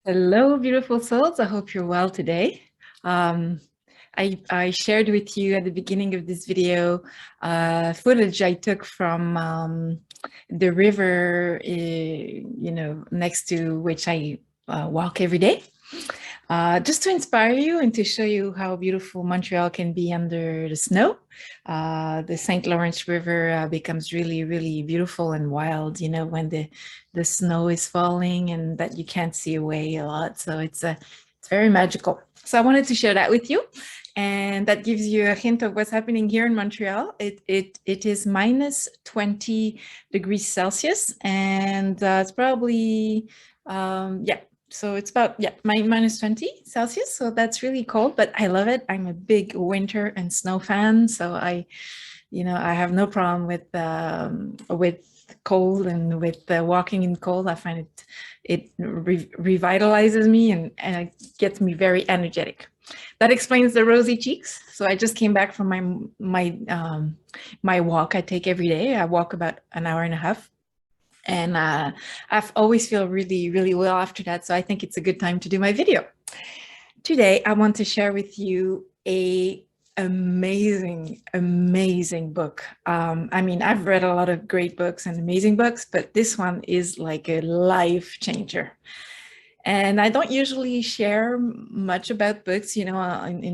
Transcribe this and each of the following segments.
Hello, beautiful souls. I hope you're well today. I shared with you at the beginning of this video footage I took from the river, next to which I walk every day. Just to inspire you and to show you how beautiful Montreal can be under the snow. The St. Lawrence River becomes really, really beautiful and wild, when the snow is falling and that you can't see away a lot. So it's very magical. So I wanted to share that with you. And that gives you a hint of what's happening here in Montreal. It is minus 20 degrees Celsius, and it's probably, so it's about, minus 20 Celsius. So that's really cold, but I love it. I'm a big winter and snow fan. So I have no problem with cold and with walking in cold. I find it revitalizes me and it gets me very energetic. That explains the rosy cheeks. So I just came back from my walk I take every day. I walk about an hour and a half. And I've always feel really, really well after that. So I think it's a good time to do my video. Today, I want to share with you a amazing book. I mean, I've read a lot of great books and amazing books, but this one is like a life changer. And I don't usually share much about books, in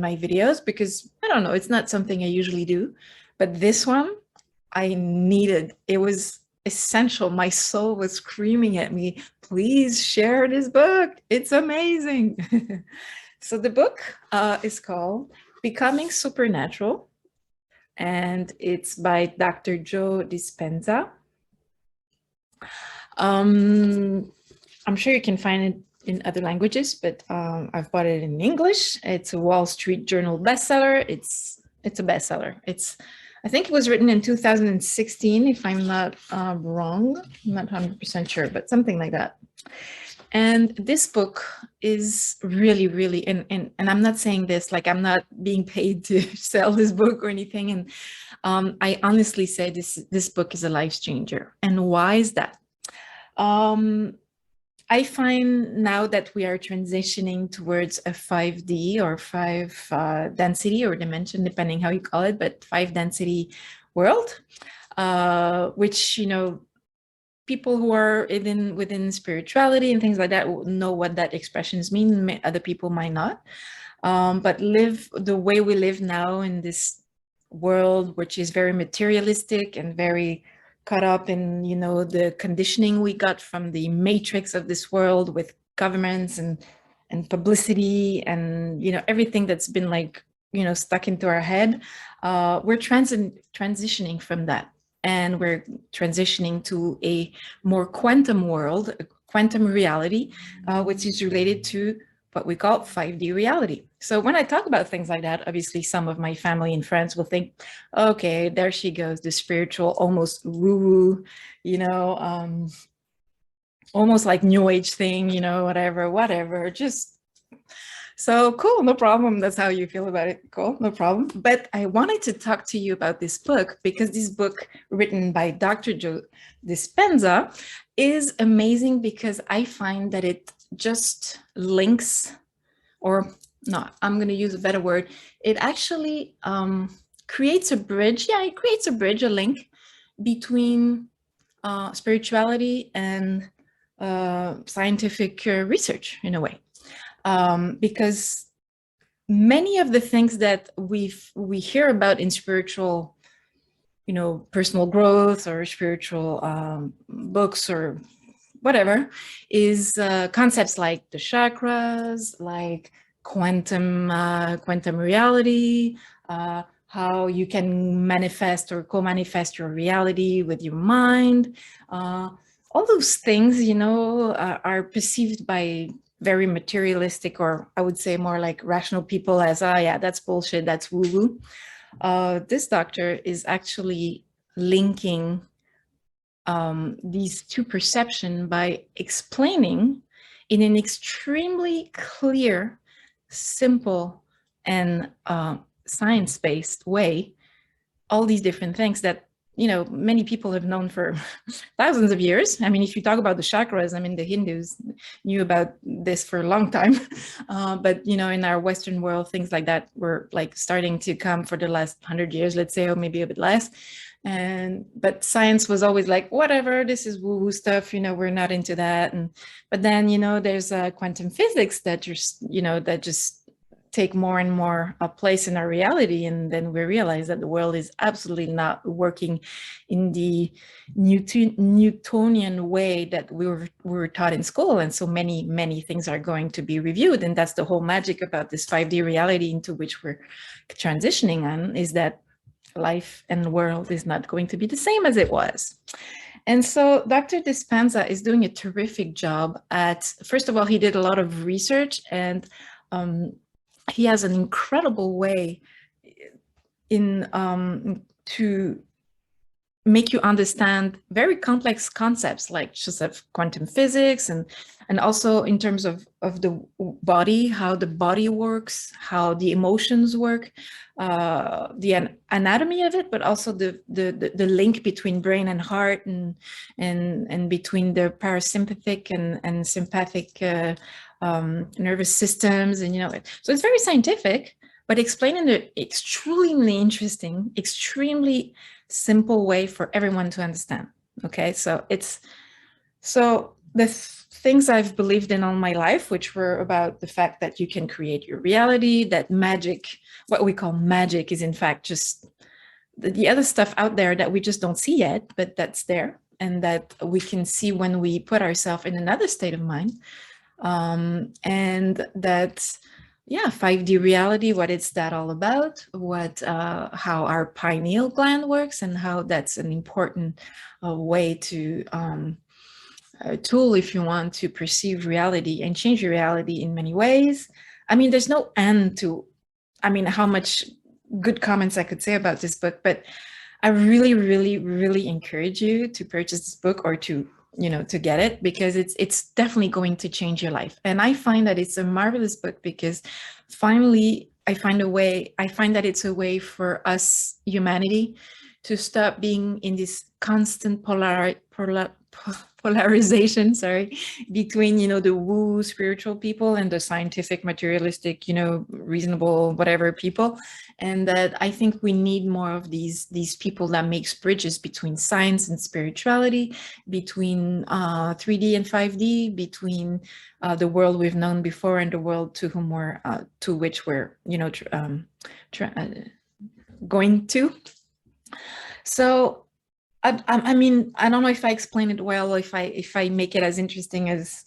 my videos, because I don't know, it's not something I usually do. But this one I needed. It was essential. My soul was screaming at me, please share this book. It's amazing. So the book is called Becoming Supernatural, and it's by Dr. Joe Dispenza. I'm sure you can find it in other languages, but I've bought it in English. It's a Wall Street Journal bestseller. It's a bestseller. I think it was written in 2016, if I'm not wrong. I'm not 100% sure, but something like that. And this book is really, really, and I'm not saying this like I'm not being paid to sell this book or anything. And I honestly say this book is a life changer. And why is that? I find now that we are transitioning towards a 5D or 5 density or dimension, depending how you call it, but 5 density world, which, people who are within spirituality and things like that know what that expressions mean. Other people might not, but live the way we live now in this world, which is very materialistic and very caught up in, the conditioning we got from the matrix of this world with governments and publicity and, everything that's been like, stuck into our head. We're transitioning from that. And we're transitioning to a more quantum world, a quantum reality, which is related to what we call 5D reality. So when I talk about things like that, obviously some of my family and friends will think, okay, there she goes, the spiritual, almost woo-woo, almost like new age thing, whatever, just so cool, no problem. That's how you feel about it. Cool, no problem. But I wanted to talk to you about this book because this book written by Dr. Joe Dispenza is amazing because I find that it just links, or no, I'm going to use a better word. It actually creates a bridge. Yeah, it creates a bridge, a link between spirituality and scientific research in a way. Because many of the things that we hear about in spiritual, personal growth or spiritual books or whatever, is concepts like the chakras, like quantum reality, how you can manifest or co-manifest your reality with your mind. All those things, are perceived by very materialistic, or I would say more like rational people as, yeah, that's bullshit, that's woo-woo. This doctor is actually linking these two perceptions by explaining in an extremely clear, simple, and science-based way all these different things that many people have known for thousands of years. I mean, if you talk about the chakras, I mean, the Hindus knew about this for a long time. But, in our Western world, things like that were like starting to come for the last 100 years, let's say, or maybe a bit less. But science was always like, whatever, this is woo-woo stuff, we're not into that. But then, there's quantum physics that just take more and more a place in our reality, and then we realize that the world is absolutely not working in the Newtonian way that we were taught in school, and so many things are going to be reviewed. And that's the whole magic about this 5D reality into which we're transitioning on, is that life and the world is not going to be the same as it was. And so Dr. Dispenza is doing a terrific job at, first of all, he did a lot of research, and he has an incredible way to make you understand very complex concepts, like just of quantum physics, and also in terms of the body, how the body works, how the emotions work, the anatomy of it, but also the link between brain and heart, and between the parasympathetic and sympathetic nervous systems, and so it's very scientific, but explained in an extremely interesting, extremely simple way for everyone to understand. Okay, so the things I've believed in all my life, which were about the fact that you can create your reality, that magic, what we call magic, is in fact just the other stuff out there that we just don't see yet, but that's there, and that we can see when we put ourselves in another state of mind. And that, yeah, 5D reality, what is that all about? How our pineal gland works, and how that's an important way to a tool, if you want, to perceive reality and change your reality in many ways. I mean, there's no end to, how much good comments I could say about this book, but I really, really, really encourage you to purchase this book, or to get it, because it's definitely going to change your life. And I find that it's a marvelous book, because finally I find that it's a way for us, humanity, to stop being in this constant polarization, between, the woo spiritual people and the scientific, materialistic, reasonable, whatever people. And that I think we need more of these people that makes bridges between science and spirituality, between 3D and 5D, between the world we've known before and the world to which we're, going to. So I mean, I don't know if I explain it well, if I make it as interesting as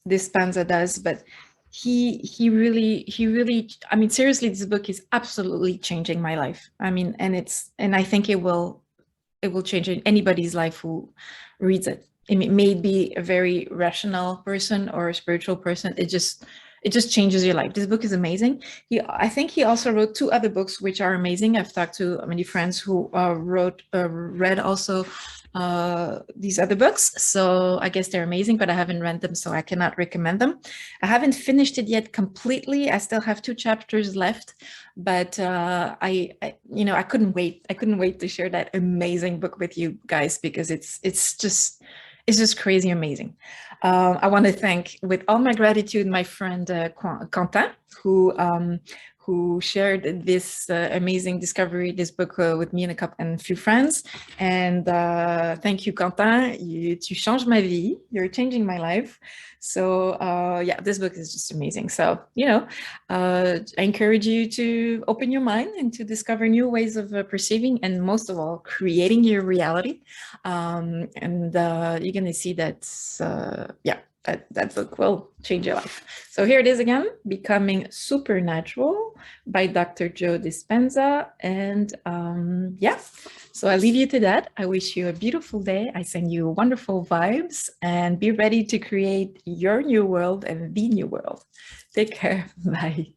Dispanza does, but he really, I mean, seriously, this book is absolutely changing my life. I mean, and I think it will change anybody's life who reads it. It may be a very rational person or a spiritual person. It just changes your life. This book is amazing. I think he also wrote 2 other books which are amazing. I've talked to many friends who read also these other books, so I guess they're amazing, but I haven't read them, so I cannot recommend them. I haven't finished it yet completely. I still have 2 chapters left, but I couldn't wait to share that amazing book with you guys, because it's just crazy amazing. I want to thank, with all my gratitude, my friend Quentin, who who shared this amazing discovery, this book with me and a few friends. And thank you, Quentin. Tu changes ma vie. You're changing my life. So yeah, this book is just amazing. So, you know, I encourage you to open your mind and to discover new ways of perceiving, and most of all, creating your reality. And you're going to see that, yeah, that book will change your life. So here it is again, Becoming Supernatural by Dr. Joe Dispenza. And yeah, so I leave you to that. I wish you a beautiful day. I send you wonderful vibes, and be ready to create your new world and the new world. Take care. Bye.